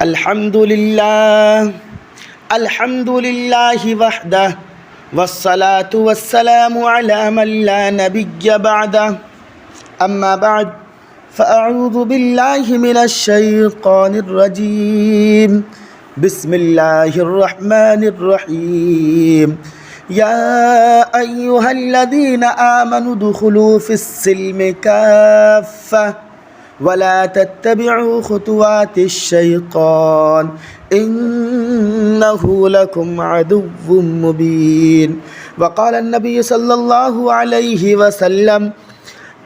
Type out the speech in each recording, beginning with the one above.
الحمد لله وحده والصلاة والسلام على من لا نبي بعده أما بعد فأعوذ بالله من الشيطان الرجيم بسم الله الرحمن الرحيم يا أيها الذين آمنوا ادخلوا في السلم كافة ولا تتبعوا خطوات الشيطان إنه لكم عدو مبين. وقال النبي صلى الله عليه وسلم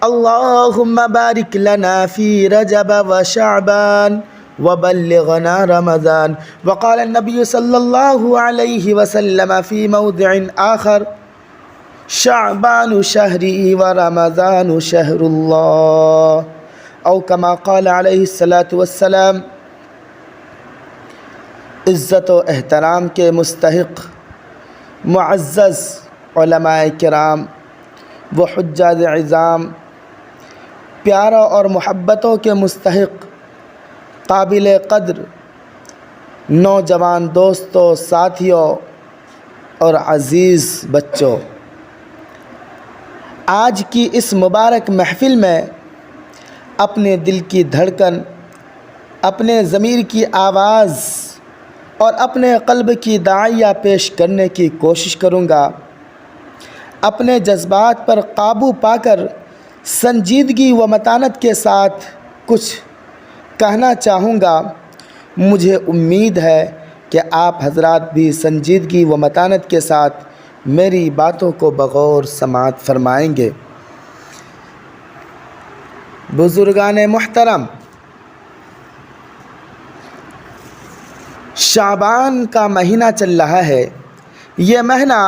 اللهم بارك لنا في رجب وشعبان وبلغنا رمضان. وقال النبي صلى الله عليه وسلم في موضع آخر شعبان شهري ورمضان شهر الله او کما قال علیہ الصلاۃ والسلام. عزت و احترام کے مستحق معزز علماء کرام و حجاج عظام، پیاروں اور محبتوں کے مستحق قابل قدر نوجوان دوستوں، ساتھیوں اور عزیز بچوں، آج کی اس مبارک محفل میں اپنے دل کی دھڑکن، اپنے ضمیر کی آواز اور اپنے قلب کی داعیہ پیش کرنے کی کوشش کروں گا. اپنے جذبات پر قابو پا کر سنجیدگی و متانت کے ساتھ کچھ کہنا چاہوں گا. مجھے امید ہے کہ آپ حضرات بھی سنجیدگی و متانت کے ساتھ میری باتوں کو بغور سماعت فرمائیں گے. بزرگان محترم، شعبان کا مہینہ چل رہا ہے. یہ مہینہ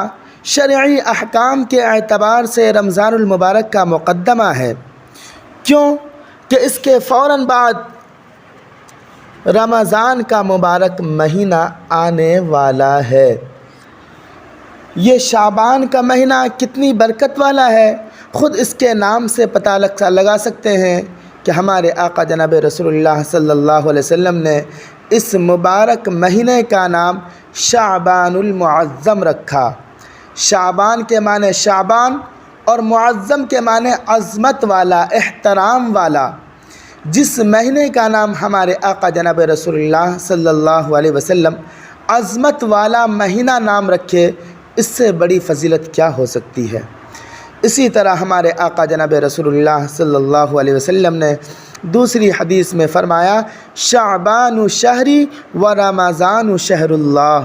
شرعی احکام کے اعتبار سے رمضان المبارک کا مقدمہ ہے، کیوں کہ اس کے فوراً بعد رمضان کا مبارک مہینہ آنے والا ہے. یہ شعبان کا مہینہ کتنی برکت والا ہے، خود اس کے نام سے پتہ لگا سکتے ہیں کہ ہمارے آقا جناب رسول اللہ صلی اللہ علیہ وسلم نے اس مبارک مہینے کا نام شعبان المعظم رکھا. شعبان کے معنی شعبان اور معظم کے معنی عظمت والا، احترام والا. جس مہینے کا نام ہمارے آقا جناب رسول اللہ صلی اللہ علیہ وسلم عظمت والا مہینہ نام رکھے، اس سے بڑی فضیلت کیا ہو سکتی ہے. اسی طرح ہمارے آقا جناب رسول اللہ صلی اللہ علیہ وسلم نے دوسری حدیث میں فرمایا شعبان شہری و رمضان شہر اللہ،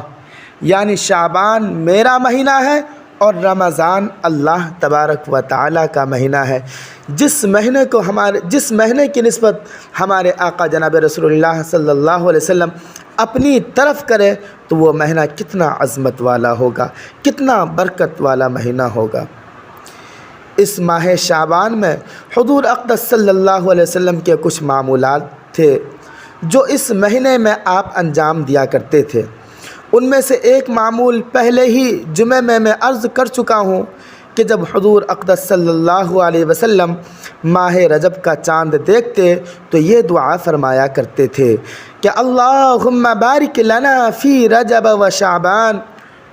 یعنی شعبان میرا مہینہ ہے اور رمضان اللہ تبارک و تعالیٰ کا مہینہ ہے. جس مہینے کی نسبت ہمارے آقا جناب رسول اللہ صلی اللہ علیہ وسلم اپنی طرف کرے تو وہ مہینہ کتنا عظمت والا ہوگا، کتنا برکت والا مہینہ ہوگا. اس ماہ شعبان میں حضور اقدس صلی اللہ علیہ وسلم کے کچھ معمولات تھے جو اس مہینے میں آپ انجام دیا کرتے تھے. ان میں سے ایک معمول پہلے ہی جمعے میں عرض کر چکا ہوں کہ جب حضور اقدس صلی اللہ علیہ وسلم ماہ رجب کا چاند دیکھتے تو یہ دعا فرمایا کرتے تھے کہ اللہم بارک لنا فی رجب و شعبان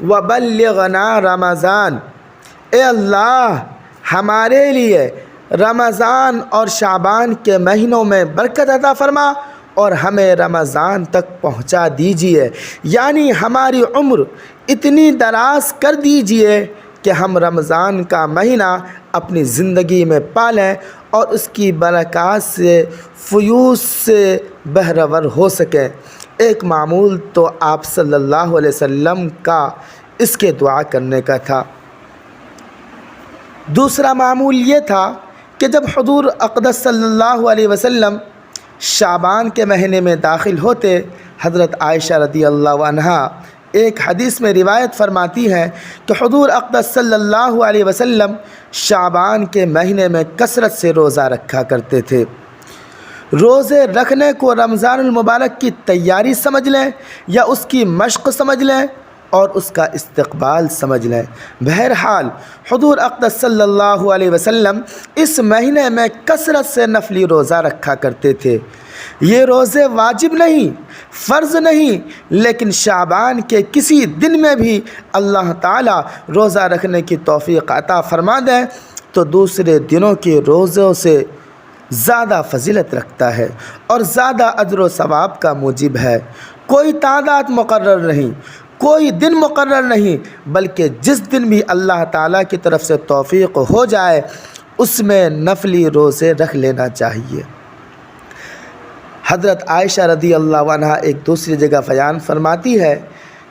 وبلغنا رمضان. اے اللہ، ہمارے لیے رمضان اور شعبان کے مہینوں میں برکت عطا فرما اور ہمیں رمضان تک پہنچا دیجئے، یعنی ہماری عمر اتنی دراز کر دیجئے کہ ہم رمضان کا مہینہ اپنی زندگی میں پالیں اور اس کی برکات سے فیوض سے بہرور ہو سکیں. ایک معمول تو آپ صلی اللہ علیہ وسلم کا اس کے دعا کرنے کا تھا. دوسرا معمول یہ تھا کہ جب حضور اقدس صلی اللہ علیہ وسلم شعبان کے مہینے میں داخل ہوتے، حضرت عائشہ رضی اللہ عنہا ایک حدیث میں روایت فرماتی ہیں کہ حضور اقدس صلی اللہ علیہ وسلم شعبان کے مہینے میں کثرت سے روزہ رکھا کرتے تھے. روزے رکھنے کو رمضان المبارک کی تیاری سمجھ لیں یا اس کی مشق سمجھ لیں اور اس کا استقبال سمجھ لیں. بہرحال حضور اقدس صلی اللہ علیہ وسلم اس مہینے میں کثرت سے نفلی روزہ رکھا کرتے تھے. یہ روزے واجب نہیں، فرض نہیں، لیکن شعبان کے کسی دن میں بھی اللہ تعالیٰ روزہ رکھنے کی توفیق عطا فرما دے تو دوسرے دنوں کے روزوں سے زیادہ فضیلت رکھتا ہے اور زیادہ اجر و ثواب کا موجب ہے۔ کوئی تعداد مقرر نہیں، کوئی دن مقرر نہیں، بلکہ جس دن بھی اللہ تعالیٰ کی طرف سے توفیق ہو جائے اس میں نفلی روزے رکھ لینا چاہیے۔ حضرت عائشہ رضی اللہ عنہا ایک دوسری جگہ بیان فرماتی ہے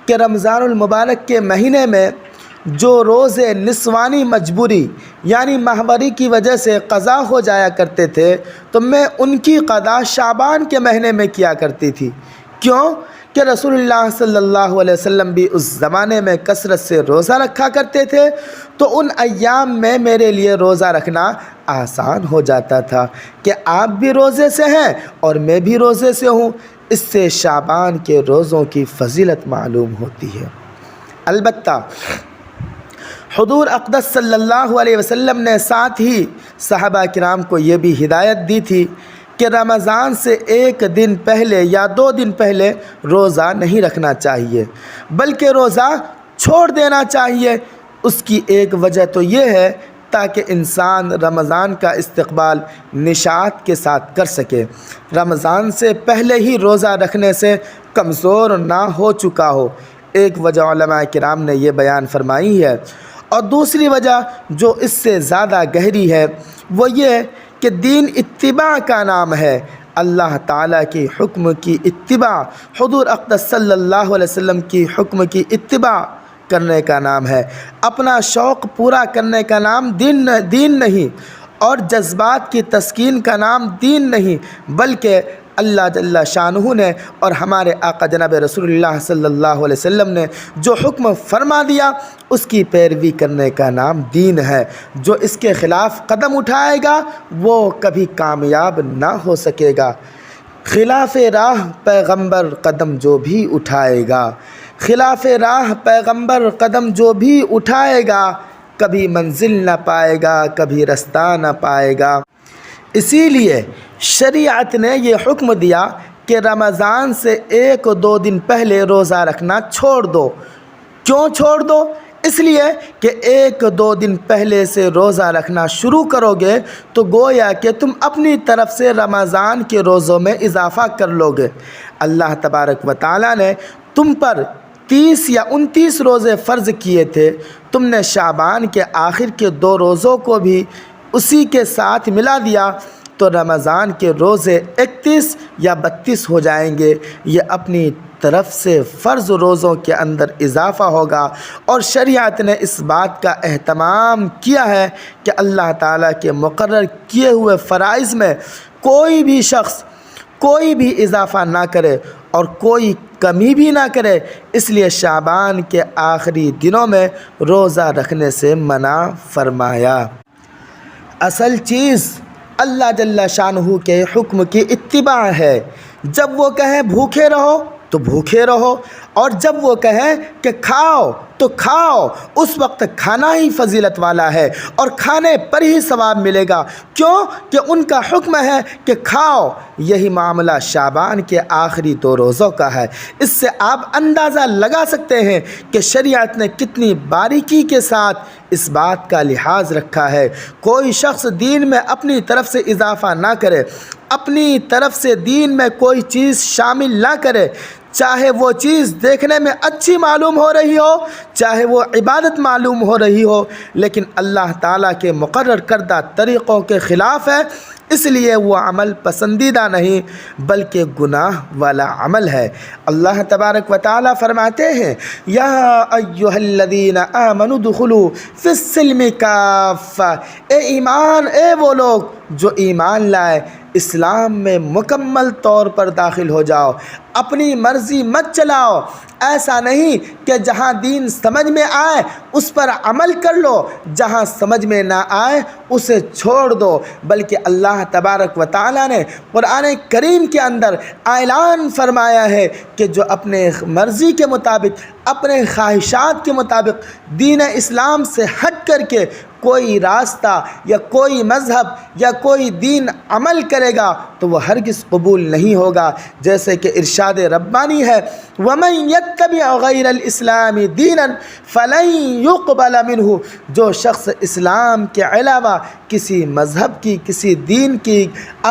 کہ رمضان المبارک کے مہینے میں جو روزے نسوانی مجبوری یعنی ماہواری کی وجہ سے قضا ہو جایا کرتے تھے تو میں ان کی قضا شعبان کے مہینے میں کیا کرتی تھی۔ کیوں کہ رسول اللہ صلی اللہ علیہ وسلم بھی اس زمانے میں کثرت سے روزہ رکھا کرتے تھے، تو ان ایام میں میرے لیے روزہ رکھنا آسان ہو جاتا تھا کہ آپ بھی روزے سے ہیں اور میں بھی روزے سے ہوں۔ اس سے شعبان کے روزوں کی فضیلت معلوم ہوتی ہے۔ البتہ حضور اقدس صلی اللہ علیہ وسلم نے ساتھ ہی صحابہ کرام کو یہ بھی ہدایت دی تھی کہ رمضان سے ایک دن پہلے یا 2 دن پہلے روزہ نہیں رکھنا چاہیے، بلکہ روزہ چھوڑ دینا چاہیے۔ اس کی ایک وجہ تو یہ ہے تاکہ انسان رمضان کا استقبال نشاط کے ساتھ کر سکے، رمضان سے پہلے ہی روزہ رکھنے سے کمزور نہ ہو چکا ہو۔ ایک وجہ علماء کرام نے یہ بیان فرمائی ہے، اور دوسری وجہ جو اس سے زیادہ گہری ہے وہ یہ کہ دین اتباع کا نام ہے۔ اللہ تعالیٰ کی حکم کی اتباع، حضور اقدس صلی اللہ علیہ وسلم کی حکم کی اتباع کرنے کا نام ہے۔ اپنا شوق پورا کرنے کا نام دین نہیں، اور جذبات کی تسکین کا نام دین نہیں، بلکہ اللہ جل شانہ نے اور ہمارے آقا جناب رسول اللہ صلی اللہ علیہ وسلم نے جو حکم فرما دیا اس کی پیروی کرنے کا نام دین ہے۔ جو اس کے خلاف قدم اٹھائے گا وہ کبھی کامیاب نہ ہو سکے گا۔ خلاف راہ پیغمبر قدم جو بھی اٹھائے گا، خلاف راہ پیغمبر قدم جو بھی اٹھائے گا، کبھی منزل نہ پائے گا، کبھی رستہ نہ پائے گا۔ اسی لیے شریعت نے یہ حکم دیا کہ رمضان سے 1-2 دن پہلے روزہ رکھنا چھوڑ دو۔ کیوں چھوڑ دو؟ اس لیے کہ 1-2 دن پہلے سے روزہ رکھنا شروع کرو گے تو گویا کہ تم اپنی طرف سے رمضان کے روزوں میں اضافہ کر لو گے۔ اللہ تبارک و تعالیٰ نے تم پر 30 یا 29 روزے فرض کیے تھے، تم نے شعبان کے آخر کے 2 روزوں کو بھی اسی کے ساتھ ملا دیا تو رمضان کے روزے 31 یا 32 ہو جائیں گے۔ یہ اپنی طرف سے فرض روزوں کے اندر اضافہ ہوگا، اور شریعت نے اس بات کا اہتمام کیا ہے کہ اللہ تعالیٰ کے مقرر کیے ہوئے فرائض میں کوئی بھی شخص کوئی بھی اضافہ نہ کرے اور کوئی کمی بھی نہ کرے، اس لیے شعبان کے آخری دنوں میں روزہ رکھنے سے منع فرمایا۔ اصل چیز اللہ جل شانہ کے حکم کی اتباع ہے۔ جب وہ کہیں بھوکے رہو تو بھوکے رہو، اور جب وہ کہیں کہ کھاؤ تو کھاؤ، اس وقت کھانا ہی فضیلت والا ہے اور کھانے پر ہی ثواب ملے گا۔ کیوں کہ ان کا حکم ہے کہ کھاؤ۔ یہی معاملہ شعبان کے آخری 2 روزوں کا ہے۔ اس سے آپ اندازہ لگا سکتے ہیں کہ شریعت نے کتنی باریکی کے ساتھ اس بات کا لحاظ رکھا ہے۔ کوئی شخص دین میں اپنی طرف سے اضافہ نہ کرے، اپنی طرف سے دین میں کوئی چیز شامل نہ کرے، چاہے وہ چیز دیکھنے میں اچھی معلوم ہو رہی ہو، چاہے وہ عبادت معلوم ہو رہی ہو، لیکن اللہ تعالیٰ کے مقرر کردہ طریقوں کے خلاف ہے، اس لیے وہ عمل پسندیدہ نہیں بلکہ گناہ والا عمل ہے۔ اللہ تبارک و تعالیٰ فرماتے ہیں یا ایھا الذین آمنوا ادخلوا فی السلم کافہ، اے وہ لوگ جو ایمان لائے، اسلام میں مکمل طور پر داخل ہو جاؤ، اپنی مرضی مت چلاؤ۔ ایسا نہیں کہ جہاں دین سمجھ میں آئے اس پر عمل کر لو، جہاں سمجھ میں نہ آئے اسے چھوڑ دو، بلکہ اللہ تبارک و تعالیٰ نے قرآن کریم کے اندر اعلان فرمایا ہے کہ جو اپنے مرضی کے مطابق، اپنے خواہشات کے مطابق دین اسلام سے ہٹ کر کے کوئی راستہ یا کوئی مذہب یا کوئی دین عمل کرے گا تو وہ ہرگز قبول نہیں ہوگا، جیسے کہ ارشاد ربانی ہے وَمَن يَتَّبِعْ غَيْرَ الْإِسْلَامِ دِينًا فَلَن يُقْبَلَ مِنْهُ، جو شخص اسلام کے علاوہ کسی مذہب کی، کسی دین کی،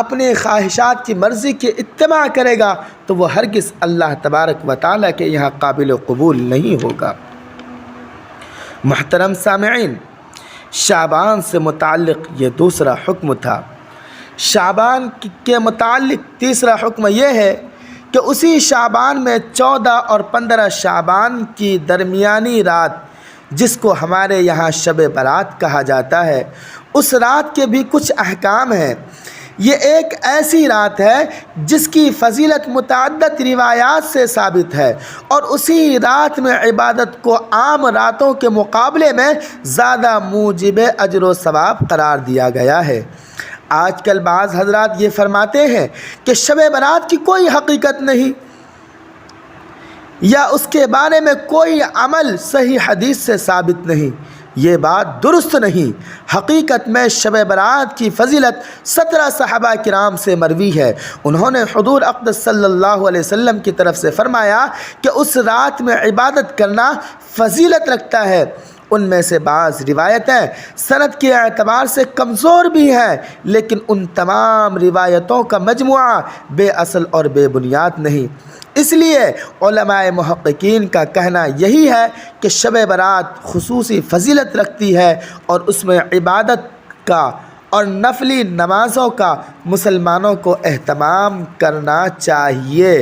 اپنے خواہشات کی مرضی کی اتباع کرے گا تو وہ ہرگز اللہ تبارک و تعالیٰ کے یہاں قابل قبول نہیں ہوگا۔ محترم سامعین، شعبان سے متعلق یہ دوسرا حکم تھا۔ شعبان کے متعلق تیسرا حکم یہ ہے کہ اسی شعبان میں 14 اور 15 شعبان کی درمیانی رات، جس کو ہمارے یہاں شب برات کہا جاتا ہے، اس رات کے بھی کچھ احکام ہیں۔ یہ ایک ایسی رات ہے جس کی فضیلت متعدد روایات سے ثابت ہے، اور اسی رات میں عبادت کو عام راتوں کے مقابلے میں زیادہ موجب اجر و ثواب قرار دیا گیا ہے۔ آج کل بعض حضرات یہ فرماتے ہیں کہ شب برات کی کوئی حقیقت نہیں، یا اس کے بارے میں کوئی عمل صحیح حدیث سے ثابت نہیں۔ یہ بات درست نہیں۔ حقیقت میں شب برات کی فضیلت 17 صحابہ کرام سے مروی ہے۔ انہوں نے حضور اقدس صلی اللہ علیہ وسلم کی طرف سے فرمایا کہ اس رات میں عبادت کرنا فضیلت رکھتا ہے۔ ان میں سے بعض روایتیں سند کے اعتبار سے کمزور بھی ہیں، لیکن ان تمام روایتوں کا مجموعہ بے اصل اور بے بنیاد نہیں۔ اس لیے علماء محققین کا کہنا یہی ہے کہ شب برات خصوصی فضیلت رکھتی ہے، اور اس میں عبادت کا اور نفلی نمازوں کا مسلمانوں کو اہتمام کرنا چاہیے۔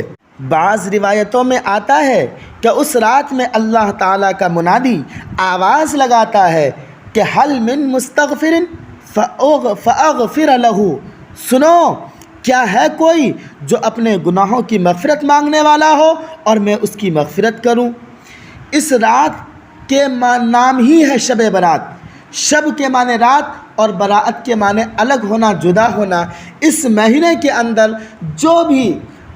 بعض روایتوں میں آتا ہے کہ اس رات میں اللہ تعالیٰ کا منادی آواز لگاتا ہے کہ حل من مستغفر فاغفر لہ، سنو کیا ہے کوئی جو اپنے گناہوں کی مغفرت مانگنے والا ہو اور میں اس کی مغفرت کروں۔ اس رات کے نام ہی ہے شب برات۔ شب کے معنی رات اور براءت کے معنی الگ ہونا، جدا ہونا۔ اس مہینے کے اندر جو بھی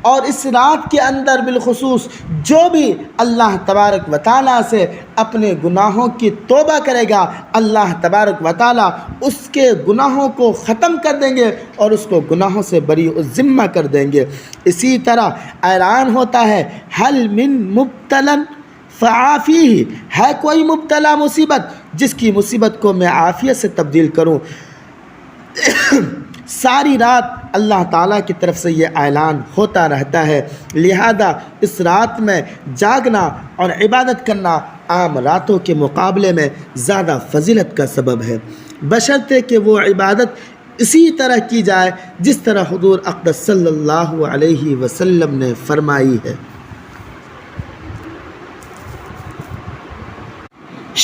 اور اس رات کے اندر بالخصوص جو بھی اللہ تبارک و تعالیٰ سے اپنے گناہوں کی توبہ کرے گا، اللہ تبارک و تعالیٰ اس کے گناہوں کو ختم کر دیں گے اور اس کو گناہوں سے بری الذمہ کر دیں گے۔ اسی طرح اعلان ہوتا ہے حل من مبتلا فعافیہ، ہے کوئی مبتلا مصیبت جس کی مصیبت کو میں عافیت سے تبدیل کروں۔ ساری رات اللہ تعالیٰ کی طرف سے یہ اعلان ہوتا رہتا ہے، لہذا اس رات میں جاگنا اور عبادت کرنا عام راتوں کے مقابلے میں زیادہ فضیلت کا سبب ہے، بشرطے کہ وہ عبادت اسی طرح کی جائے جس طرح حضور اقدس صلی اللہ علیہ وسلم نے فرمائی ہے۔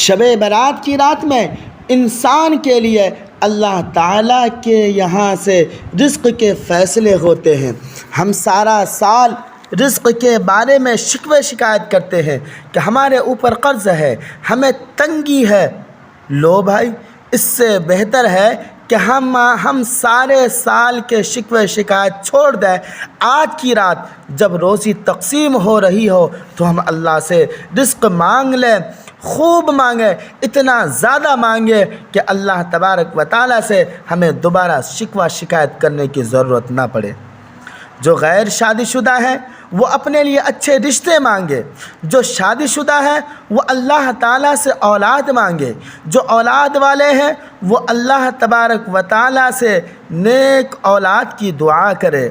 شب برات کی رات میں انسان کے لیے اللہ تعالیٰ کے یہاں سے رزق کے فیصلے ہوتے ہیں۔ ہم سارا سال رزق کے بارے میں شکوے شکایت کرتے ہیں کہ ہمارے اوپر قرض ہے، ہمیں تنگی ہے۔ لو بھائی، اس سے بہتر ہے کہ ہم سارے سال کے شکوے شکایت چھوڑ دیں۔ آج کی رات جب روزی تقسیم ہو رہی ہو تو ہم اللہ سے رزق مانگ لیں، خوب مانگے، اتنا زیادہ مانگے کہ اللہ تبارک و تعالیٰ سے ہمیں دوبارہ شکوہ شکایت کرنے کی ضرورت نہ پڑے۔ جو غیر شادی شدہ ہیں وہ اپنے لیے اچھے رشتے مانگے، جو شادی شدہ ہیں وہ اللہ تعالیٰ سے اولاد مانگے، جو اولاد والے ہیں وہ اللہ تبارک و تعالیٰ سے نیک اولاد کی دعا کرے،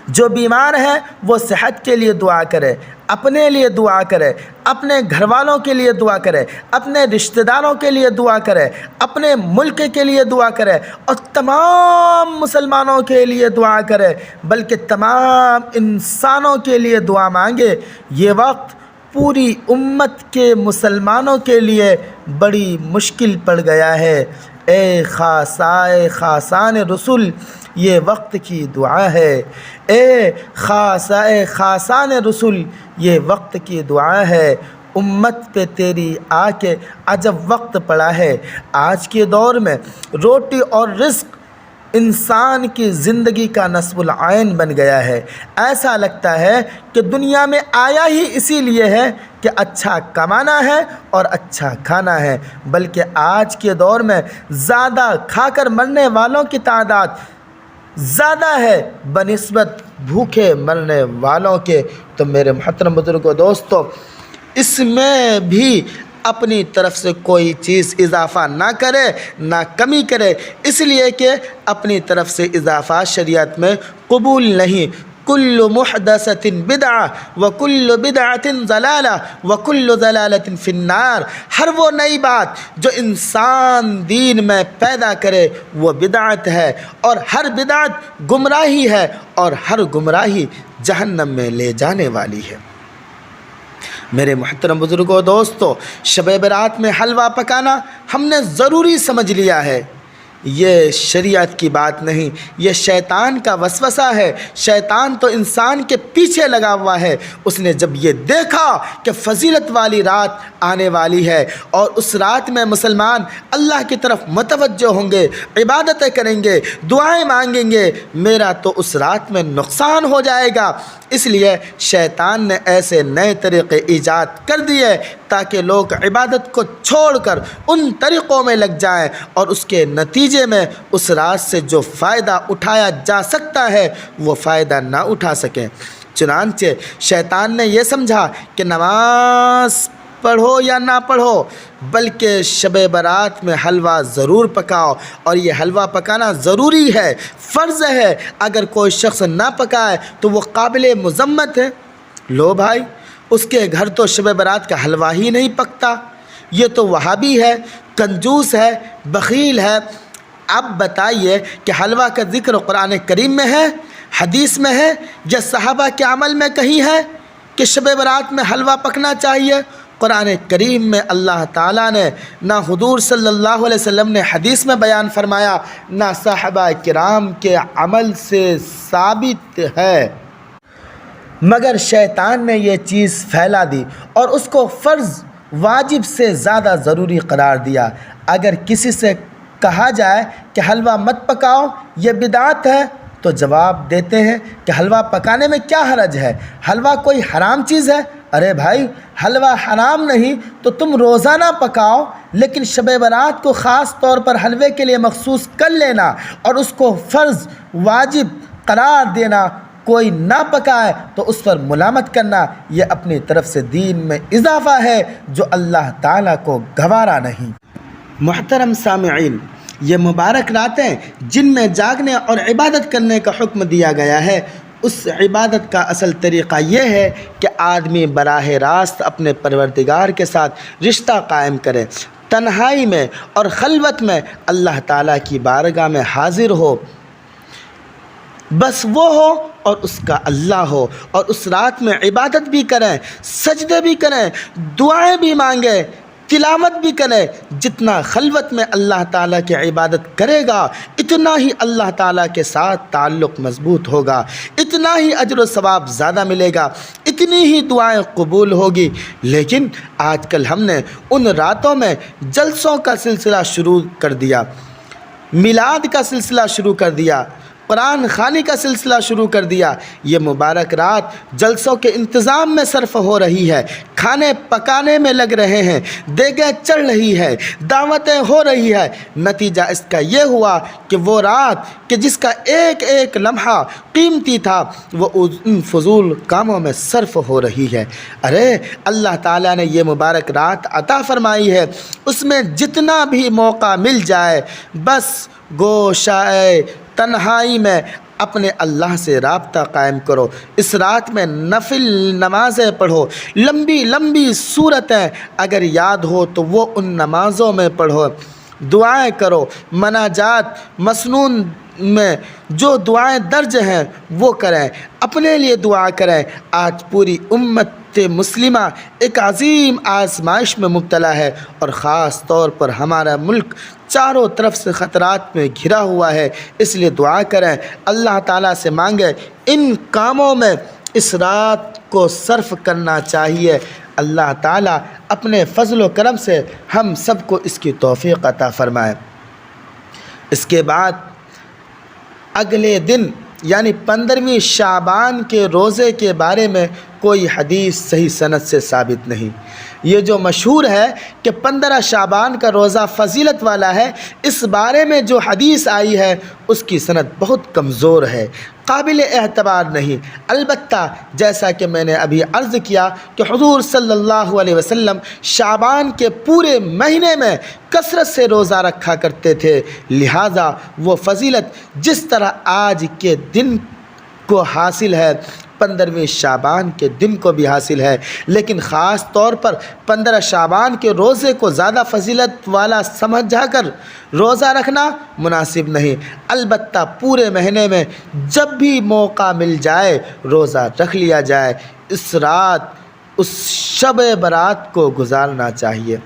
جو بیمار ہے وہ صحت کے لیے دعا کرے، اپنے لیے دعا کرے، اپنے گھر والوں کے لیے دعا کرے، اپنے رشتہ داروں کے لیے دعا کرے، اپنے ملک کے لیے دعا کرے، اور تمام مسلمانوں کے لیے دعا کرے، بلکہ تمام انسانوں کے لیے دعا مانگے۔ یہ وقت پوری امت کے مسلمانوں کے لیے بڑی مشکل پڑ گیا ہے۔ اے خاصائے خاصان رسول، یہ وقت کی دعا ہے۔ اے خاصائے خاصان رسول، یہ وقت کی دعا ہے۔ امت پہ تیری آ کے عجب وقت پڑا ہے۔ آج کے دور میں روٹی اور رزق انسان کی زندگی کا نصب العین بن گیا ہے۔ ایسا لگتا ہے کہ دنیا میں آیا ہی اسی لیے ہے کہ اچھا کمانا ہے اور اچھا کھانا ہے، بلکہ آج کے دور میں زیادہ کھا کر مرنے والوں کی تعداد زیادہ ہے بنسبت بھوکے مرنے والوں کے۔ تو میرے محترم بزرگوں، دوستو، اس میں بھی اپنی طرف سے کوئی چیز اضافہ نہ کرے نہ کمی کرے، اس لیے کہ اپنی طرف سے اضافہ شریعت میں قبول نہیں۔ کل محدثۃ بدعہ وکل بدعۃ ضلالہ وکل ضلالۃ فی النار۔ ہر وہ نئی بات جو انسان دین میں پیدا کرے وہ بدعت ہے، اور ہر بدعت گمراہی ہے، اور ہر گمراہی جہنم میں لے جانے والی ہے۔ میرے محترم بزرگوں، دوستو، شب برات میں حلوہ پکانا ہم نے ضروری سمجھ لیا ہے۔ یہ شریعت کی بات نہیں، یہ شیطان کا وسوسہ ہے۔ شیطان تو انسان کے پیچھے لگا ہوا ہے۔ اس نے جب یہ دیکھا کہ فضیلت والی رات آنے والی ہے اور اس رات میں مسلمان اللہ کی طرف متوجہ ہوں گے، عبادتیں کریں گے، دعائیں مانگیں گے، میرا تو اس رات میں نقصان ہو جائے گا، اس لیے شیطان نے ایسے نئے طریقے ایجاد کر دیے تاکہ لوگ عبادت کو چھوڑ کر ان طریقوں میں لگ جائیں، اور اس کے نتیجے میں اس رات سے جو فائدہ اٹھایا جا سکتا ہے وہ فائدہ نہ اٹھا سکیں۔ چنانچہ شیطان نے یہ سمجھا کہ نماز پڑھو یا نہ پڑھو، بلکہ شب برات میں حلوہ ضرور پکاؤ، اور یہ حلوہ پکانا ضروری ہے، فرض ہے۔ اگر کوئی شخص نہ پکائے تو وہ قابل مذمت ہے۔ لو بھائی، اس کے گھر تو شب برات کا حلوہ ہی نہیں پکتا، یہ تو وہابی ہے، کنجوس ہے، بخیل ہے۔ اب بتائیے کہ حلوہ کا ذکر قرآن کریم میں ہے، حدیث میں ہے، یا صحابہ کے عمل میں کہیں ہے کہ شب برات میں حلوہ پکنا چاہیے؟ قرآن کریم میں اللہ تعالیٰ نے نہ حضور صلی اللہ علیہ وسلم نے حدیث میں بیان فرمایا، نہ صحابہ کرام کے عمل سے ثابت ہے، مگر شیطان نے یہ چیز پھیلا دی اور اس کو فرض واجب سے زیادہ ضروری قرار دیا۔ اگر کسی سے کہا جائے کہ حلوہ مت پکاؤ، یہ بدعت ہے، تو جواب دیتے ہیں کہ حلوہ پکانے میں کیا حرج ہے؟ حلوہ کوئی حرام چیز ہے؟ ارے بھائی، حلوہ حرام نہیں تو تم روزانہ پکاؤ، لیکن شب برات کو خاص طور پر حلوے کے لیے مخصوص کر لینا اور اس کو فرض واجب قرار دینا، کوئی نہ پکائے تو اس پر ملامت کرنا، یہ اپنی طرف سے دین میں اضافہ ہے جو اللہ تعالیٰ کو گوارا نہیں۔ محترم سامعین، یہ مبارک راتیں جن میں جاگنے اور عبادت کرنے کا حکم دیا گیا ہے، اس عبادت کا اصل طریقہ یہ ہے کہ آدمی براہ راست اپنے پروردگار کے ساتھ رشتہ قائم کرے، تنہائی میں اور خلوت میں اللہ تعالیٰ کی بارگاہ میں حاضر ہو، بس وہ ہو اور اس کا اللہ ہو، اور اس رات میں عبادت بھی کریں، سجدے بھی کریں، دعائیں بھی مانگیں، تلاوت بھی کریں۔ جتنا خلوت میں اللہ تعالیٰ کی عبادت کرے گا اتنا ہی اللہ تعالیٰ کے ساتھ تعلق مضبوط ہوگا، اتنا ہی اجر و ثواب زیادہ ملے گا، اتنی ہی دعائیں قبول ہوگی۔ لیکن آج کل ہم نے ان راتوں میں جلسوں کا سلسلہ شروع کر دیا، میلاد کا سلسلہ شروع کر دیا، قرآن خوانی کا سلسلہ شروع کر دیا۔ یہ مبارک رات جلسوں کے انتظام میں صرف ہو رہی ہے، کھانے پکانے میں لگ رہے ہیں، دیگیں چڑھ رہی ہے، دعوتیں ہو رہی ہے۔ نتیجہ اس کا یہ ہوا کہ وہ رات کہ جس کا ایک ایک لمحہ قیمتی تھا وہ ان فضول کاموں میں صرف ہو رہی ہے۔ ارے اللہ تعالیٰ نے یہ مبارک رات عطا فرمائی ہے، اس میں جتنا بھی موقع مل جائے بس گوشائے تنہائی میں اپنے اللہ سے رابطہ قائم کرو۔ اس رات میں نفل نمازیں پڑھو، لمبی لمبی سورتیں اگر یاد ہو تو وہ ان نمازوں میں پڑھو، دعائیں کرو، مناجات مسنون میں جو دعائیں درج ہیں وہ کریں، اپنے لیے دعا کریں۔ آج پوری امت مسلمہ ایک عظیم آزمائش میں مبتلا ہے، اور خاص طور پر ہمارا ملک چاروں طرف سے خطرات میں گھرا ہوا ہے۔ اس لیے دعا کریں، اللہ تعالیٰ سے مانگیں، ان کاموں میں اس رات کو صرف کرنا چاہیے۔ اللہ تعالیٰ اپنے فضل و کرم سے ہم سب کو اس کی توفیق عطا فرمائے۔ اس کے بعد اگلے دن یعنی 15ویں شعبان کے روزے کے بارے میں کوئی حدیث صحیح سند سے ثابت نہیں۔ یہ جو مشہور ہے کہ 15 شعبان کا روزہ فضیلت والا ہے، اس بارے میں جو حدیث آئی ہے اس کی سند بہت کمزور ہے، قابل اعتبار نہیں۔ البتہ جیسا کہ میں نے ابھی عرض کیا کہ حضور صلی اللہ علیہ وسلم شعبان کے پورے مہینے میں کثرت سے روزہ رکھا کرتے تھے، لہٰذا وہ فضیلت جس طرح آج کے دن کو حاصل ہے 15ویں شعبان کے دن کو بھی حاصل ہے، لیکن خاص طور پر 15 شعبان کے روزے کو زیادہ فضیلت والا سمجھا کر روزہ رکھنا مناسب نہیں۔ البتہ پورے مہینے میں جب بھی موقع مل جائے روزہ رکھ لیا جائے، اس شب برات کو گزارنا چاہیے،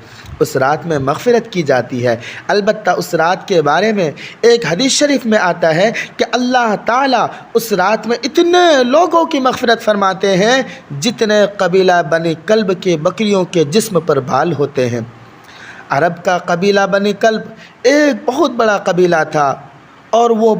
اس رات میں مغفرت کی جاتی ہے۔ البتہ اس رات کے بارے میں ایک حدیث شریف میں آتا ہے کہ اللہ تعالیٰ اس رات میں اتنے لوگوں کی مغفرت فرماتے ہیں جتنے قبیلہ بنی کلب کے بکریوں کے جسم پر بال ہوتے ہیں۔ عرب کا قبیلہ بنی کلب ایک بہت بڑا قبیلہ تھا اور وہ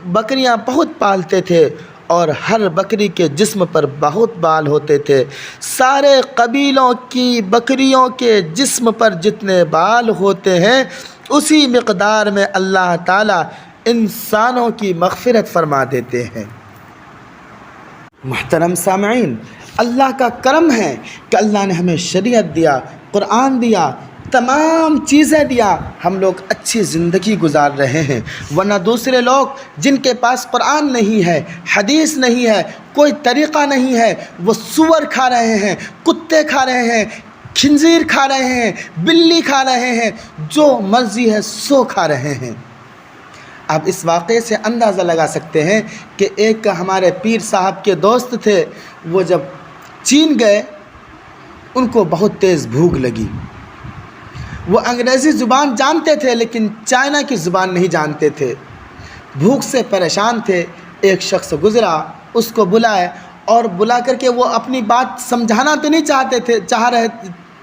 بکریاں بہت پالتے تھے اور ہر بکری کے جسم پر بہت بال ہوتے تھے۔ سارے قبیلوں کی بکریوں کے جسم پر جتنے بال ہوتے ہیں اسی مقدار میں اللہ تعالیٰ انسانوں کی مغفرت فرما دیتے ہیں۔ محترم سامعین، اللہ کا کرم ہے کہ اللہ نے ہمیں شریعت دیا، قرآن دیا، تمام چیزیں دیا، ہم لوگ اچھی زندگی گزار رہے ہیں، ورنہ دوسرے لوگ جن کے پاس قرآن نہیں ہے، حدیث نہیں ہے، کوئی طریقہ نہیں ہے، وہ سور کھا رہے ہیں، کتے کھا رہے ہیں، خنزیر کھا رہے ہیں، بلی کھا رہے ہیں، جو مرضی ہے سو کھا رہے ہیں۔ آپ اس واقعے سے اندازہ لگا سکتے ہیں کہ ایک ہمارے پیر صاحب کے دوست تھے، وہ جب چین گئے ان کو بہت تیز بھوک لگی۔ وہ انگریزی زبان جانتے تھے لیکن چائنا کی زبان نہیں جانتے تھے، بھوک سے پریشان تھے۔ ایک شخص گزرا، اس کو بلائے اور بلا کر کے وہ اپنی بات سمجھانا تو نہیں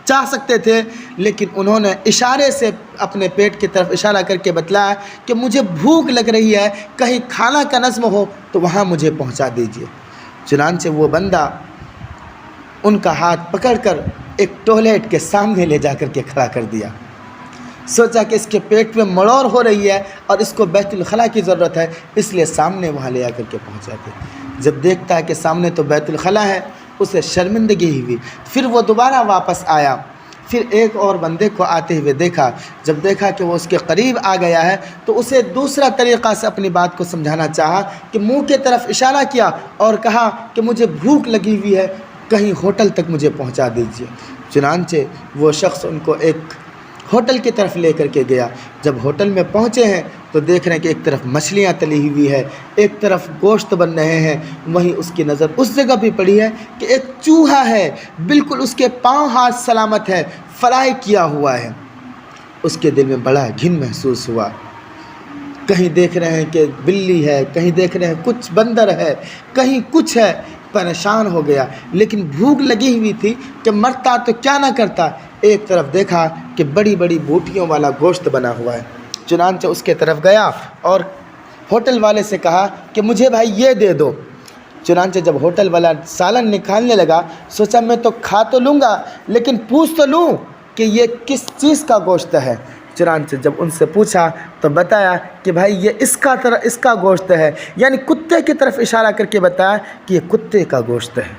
چاہ سکتے تھے، لیکن انہوں نے اشارے سے اپنے پیٹ کی طرف اشارہ کر کے بتلایا کہ مجھے بھوک لگ رہی ہے، کہیں کھانا کا نظم ہو تو وہاں مجھے پہنچا دیجیے۔ چنانچہ وہ بندہ ان کا ہاتھ پکڑ کر ایک ٹوائلٹ کے سامنے لے جا کر کے کھڑا کر دیا۔ سوچا کہ اس کے پیٹ میں مڑوڑ ہو رہی ہے اور اس کو بیت الخلاء کی ضرورت ہے، اس لیے سامنے وہاں لے آ کر کے پہنچاتے۔ جب دیکھتا ہے کہ سامنے تو بیت الخلاء ہے، اسے شرمندگی ہوئی، پھر وہ دوبارہ واپس آیا، پھر ایک اور بندے کو آتے ہوئے دیکھا۔ جب دیکھا کہ وہ اس کے قریب آ گیا ہے تو اسے دوسرا طریقہ سے اپنی بات کو سمجھانا چاہا کہ منہ کی طرف اشارہ کیا اور کہا کہ مجھے بھوک لگی ہوئی ہے، کہیں ہوٹل تک مجھے پہنچا دیجیے۔ چنانچہ وہ شخص ان کو ایک ہوٹل کی طرف لے کر کے گیا۔ جب ہوٹل میں پہنچے ہیں تو دیکھ رہے ہیں کہ ایک طرف مچھلیاں تلی ہوئی ہے، ایک طرف گوشت بن رہے ہیں، وہیں اس کی نظر اس جگہ بھی پڑی ہے کہ ایک چوہا ہے، بالکل اس کے پاؤں ہاتھ سلامت ہے، فرائی کیا ہوا ہے۔ اس کے دل میں بڑا گھن محسوس ہوا، کہیں دیکھ رہے ہیں کہ بلی ہے، کہیں دیکھ رہے ہیں کچھ بندر ہے، کہیں کچھ ہے، پریشان ہو گیا۔ لیکن بھوک لگی ہوئی تھی کہ مرتا تو کیا نہ کرتا۔ ایک طرف دیکھا کہ بڑی بڑی بوٹیوں والا گوشت بنا ہوا ہے، چنانچہ اس کے طرف گیا اور ہوٹل والے سے کہا کہ مجھے بھائی یہ دے دو۔ چنانچہ جب ہوٹل والا سالن نکالنے لگا، سوچا میں تو کھا تو لوں گا لیکن پوچھ تو لوں کہ یہ کس چیز کا گوشت ہے۔ چنانچہ جب ان سے پوچھا تو بتایا کہ بھائی یہ اس کا گوشت ہے، یعنی کتے کی طرف اشارہ کر کے بتایا کہ یہ کتے کا گوشت ہے۔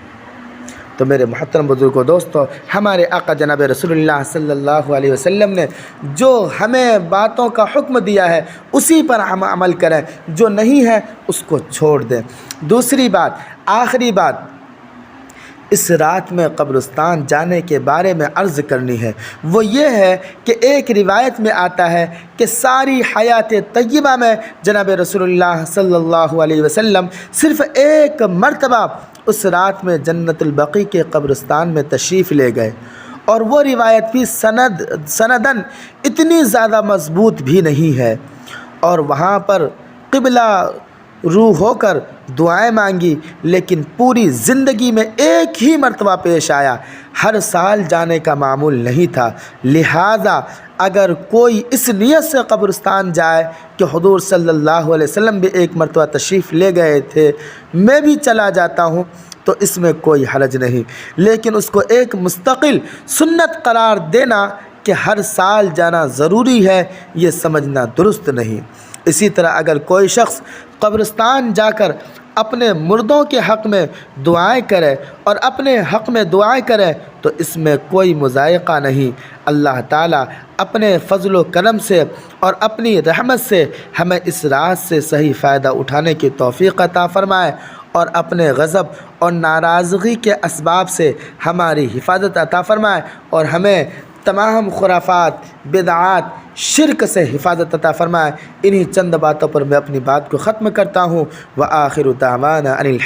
تو میرے محترم بزرگوں، دوستو، ہمارے آقا جناب رسول اللہ صلی اللہ علیہ وسلم نے جو ہمیں باتوں کا حکم دیا ہے اسی پر ہم عمل کریں، جو نہیں ہے اس کو چھوڑ دیں۔ دوسری بات، آخری بات، اس رات میں قبرستان جانے کے بارے میں عرض کرنی ہے، وہ یہ ہے کہ ایک روایت میں آتا ہے کہ ساری حیات طیبہ میں جناب رسول اللہ صلی اللہ علیہ وسلم صرف ایک مرتبہ اس رات میں جنت البقیع کے قبرستان میں تشریف لے گئے، اور وہ روایت بھی سندن اتنی زیادہ مضبوط بھی نہیں ہے، اور وہاں پر قبلہ رو ہو کر دعائیں مانگی، لیکن پوری زندگی میں ایک ہی مرتبہ پیش آیا، ہر سال جانے کا معمول نہیں تھا۔ لہذا اگر کوئی اس نیت سے قبرستان جائے کہ حضور صلی اللہ علیہ وسلم بھی ایک مرتبہ تشریف لے گئے تھے، میں بھی چلا جاتا ہوں، تو اس میں کوئی حرج نہیں، لیکن اس کو ایک مستقل سنت قرار دینا کہ ہر سال جانا ضروری ہے، یہ سمجھنا درست نہیں۔ اسی طرح اگر کوئی شخص قبرستان جا کر اپنے مردوں کے حق میں دعائیں کرے اور اپنے حق میں دعائیں کرے تو اس میں کوئی مضائقہ نہیں۔ اللہ تعالیٰ اپنے فضل و کرم سے اور اپنی رحمت سے ہمیں اس راز سے صحیح فائدہ اٹھانے کی توفیق عطا فرمائے اور اپنے غضب اور ناراضگی کے اسباب سے ہماری حفاظت عطا فرمائے اور ہمیں تمام خرافات، بدعات، شرک سے حفاظت عطا فرمائے۔ انہی چند باتوں پر میں اپنی بات کو ختم کرتا ہوں۔ وآخر دعوانا ان